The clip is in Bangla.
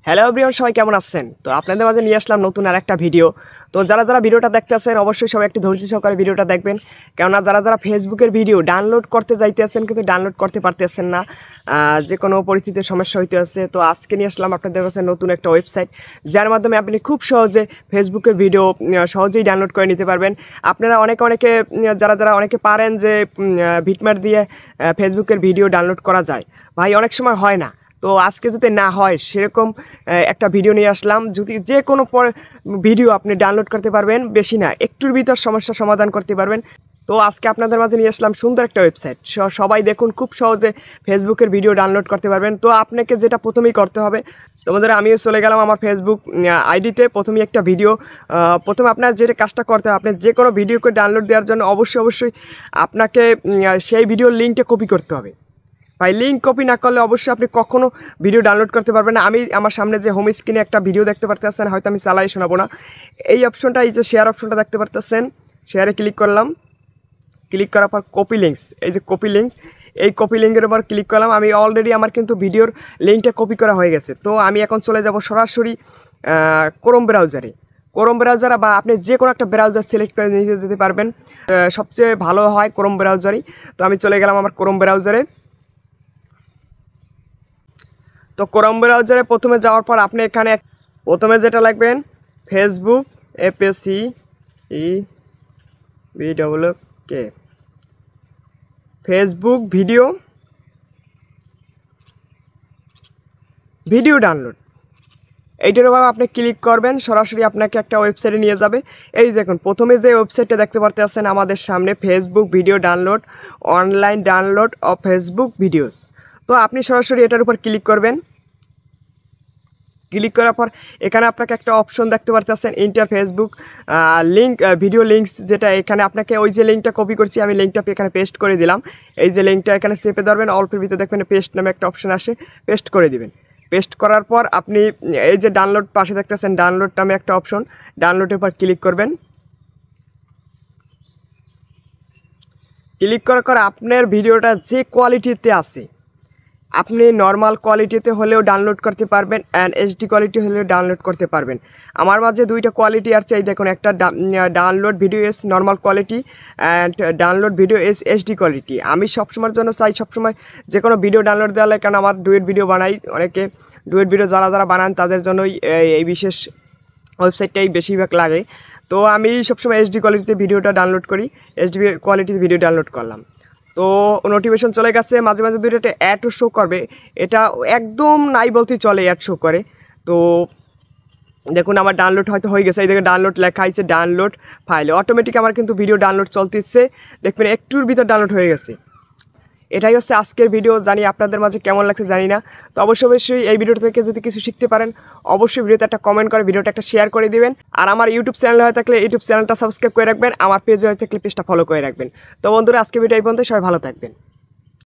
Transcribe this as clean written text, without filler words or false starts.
হ্যালো এভরিওয়ান, সবাই কেমন আছেন? তো আপনাদের মাঝে নিয়ে আসলাম নতুন আরেকটা ভিডিও। তো যারা ভিডিওটা দেখতেছেন অবশ্যই সবাই একটু ধৈর্য সহকারে ভিডিওটা দেখবেন, কেননা যারা ফেসবুকের ভিডিও ডাউনলোড করতে যাইতেছেন কিন্তু ডাউনলোড করতে পারতেছেন না, যে কোনো পরিস্থিতির সমস্যা হইতে আছে। তো আজকে নিয়ে আসলাম আপনাদের কাছে নতুন একটা ওয়েবসাইট, যার মাধ্যমে আপনি খুব সহজে ফেসবুকের ভিডিও সহজেই ডাউনলোড করে নিতে পারবেন। আপনারা অনেকে যারা অনেকে পারেন যে ভিটমার দিয়ে ফেসবুকের ভিডিও ডাউনলোড করা যায়, ভাই অনেক সময় হয় না। তো আজকে যদি না হয় সেরকম একটা ভিডিও নিয়ে আসলাম, যদি যে কোনো ভিডিও আপনি ডাউনলোড করতে পারবেন, বেশি না একটুর ভিতর সমস্যার সমাধান করতে পারবেন। তো আজকে আপনাদের মাঝে নিয়ে আসলাম সুন্দর একটা ওয়েবসাইট, সবাই দেখুন খুব সহজে ফেসবুকের ভিডিও ডাউনলোড করতে পারবেন। তো আপনাকে যেটা প্রথমেই করতে হবে, তোমাদের আমিও চলে গেলাম আমার ফেসবুক আইডিতে। প্রথমেই একটা ভিডিও, প্রথমে আপনার যেটা কাজটা করতে হবে, আপনি যে কোনো ভিডিওকে ডাউনলোড দেওয়ার জন্য অবশ্যই আপনাকে সেই ভিডিওর লিঙ্কটা কপি করতে হবে। ভাই লিঙ্ক কপি না করলে অবশ্যই আপনি কখনও ভিডিও ডাউনলোড করতে পারবেন না। আমি আমার সামনে যে হোম স্ক্রিনে একটা ভিডিও দেখতে পারতেছেন, হয়তো আমি চালাই শোনাবো না, এই অপশনটা, এই যে শেয়ার অপশনটা দেখতে পারতেছেন, শেয়ারে ক্লিক করলাম। ক্লিক করার পর কপি লিঙ্কস, এই যে কপি লিঙ্ক, এই কপি লিঙ্কের উপর ক্লিক করলাম। আমি অলরেডি আমার কিন্তু ভিডিওর লিঙ্কটা কপি করা হয়ে গেছে। তো আমি এখন চলে যাব সরাসরি ক্রোম ব্রাউজারে। ক্রোম ব্রাউজার বা আপনি যে কোনো একটা ব্রাউজার সিলেক্ট করে নিয়ে যেতে পারবেন, সবচেয়ে ভালো হয় ক্রোম ব্রাউজারই। তো আমি চলে গেলাম আমার ক্রোম ব্রাউজারে। তো ক্রোম ব্রাউজারে প্রথমে যাওয়ার পর আপনি এখানে প্রথমে যেটা লিখবেন Facebook FACEBOOK Facebook video download, এইটার উপর আপনি ক্লিক করবেন, সরাসরি আপনাকে একটা ওয়েবসাইটে নিয়ে যাবে। এই দেখুন প্রথমে যে ওয়েবসাইটটা দেখতে পারতেছেন আমাদের সামনে, Facebook video download, online download of Facebook videos. তো আপনি সরাসরি এটার উপর ক্লিক করবেন। ক্লিক করার পর এখানে আপনাকে একটা অপশন দেখতে পারতেছেন, inter Facebook link video links, যেটা এখানে আপনাকে ওই যে লিঙ্কটা কপি করছি আমি লিঙ্কটা এখানে পেস্ট করে দিলাম। এই যে লিঙ্কটা এখানে চেপে ধরবেন, অল্পের ভিতরে দেখবেন পেস্ট নামে একটা অপশন আসে, পেস্ট করে দিবেন। পেস্ট করার পর আপনি এই যে ডাউনলোড পাশে দেখতেছেন, ডাউনলোড নামে একটা অপশন, ডাউনলোডের পর ক্লিক করবেন। ক্লিক করার পর আপনার ভিডিওটা যে কোয়ালিটিতে আছে, আপনি নর্মাল কোয়ালিটিতে হলেও ডাউনলোড করতে পারবেন, অ্যান্ড এইচডি কোয়ালিটি হলেও ডাউনলোড করতে পারবেন। আমার মাঝে দুইটা কোয়ালিটি আছে, এই দেখুন, একটা download video S normal quality and download video S HD quality. আমি সবসময়ের জন্য চাই সবসময় যে কোনো ভিডিও ডাউনলোড দেওয়া লাগে, কারণ আমার ডুয়েট ভিডিও বানাই, অনেকে ডুয়েট ভিডিও যারা বানান তাদের জন্যই এই বিশেষ ওয়েবসাইটটাই বেশিরভাগ লাগে। তো আমি সবসময় এইচডি কোয়ালিটিতে ভিডিওটা ডাউনলোড করি, এইচডি কোয়ালিটিতে ভিডিও ডাউনলোড করলাম। তো নোটিফিকেশন চলে গেছে, মাঝে মাঝে দুটো একটা অ্যাডও শো করবে, এটা একদম নাই বলতেই চলে, অ্যাড শো করে। তো দেখুন আমার ডাউনলোড হয়তো হয়ে গেছে, এই দেখে ডাউনলোড লেখা আছে, ডাউনলোড ফাইল, অটোমেটিক আমার কিন্তু ভিডিও ডাউনলোড চলতেছে, দেখবেন একটুর ভিতর ডাউনলোড হয়ে গেছে। এটাই হচ্ছে আজকের ভিডিও, জানি আপনাদের মাঝে কেমন লাগছে জানি না। তো অবশ্যই এই ভিডিও থেকে যদি কিছু শিখতে পারেন, অবশ্যই ভিডিওতে একটা কমেন্ট করে ভিডিওটা একটা শেয়ার করে দিবেন। আর আমার ইউটিউব চ্যানেল হয়ে থাকলে ইউটিউব চ্যানেলটা সাবস্ক্রাইব করে রাখবেন, আমার পেজে হয়ে থাকলে পেজটা ফলো করে রাখবেন। তো বন্ধুরা আজকে ভিডিও এই পর্যন্ত, সবাই ভালো থাকবেন।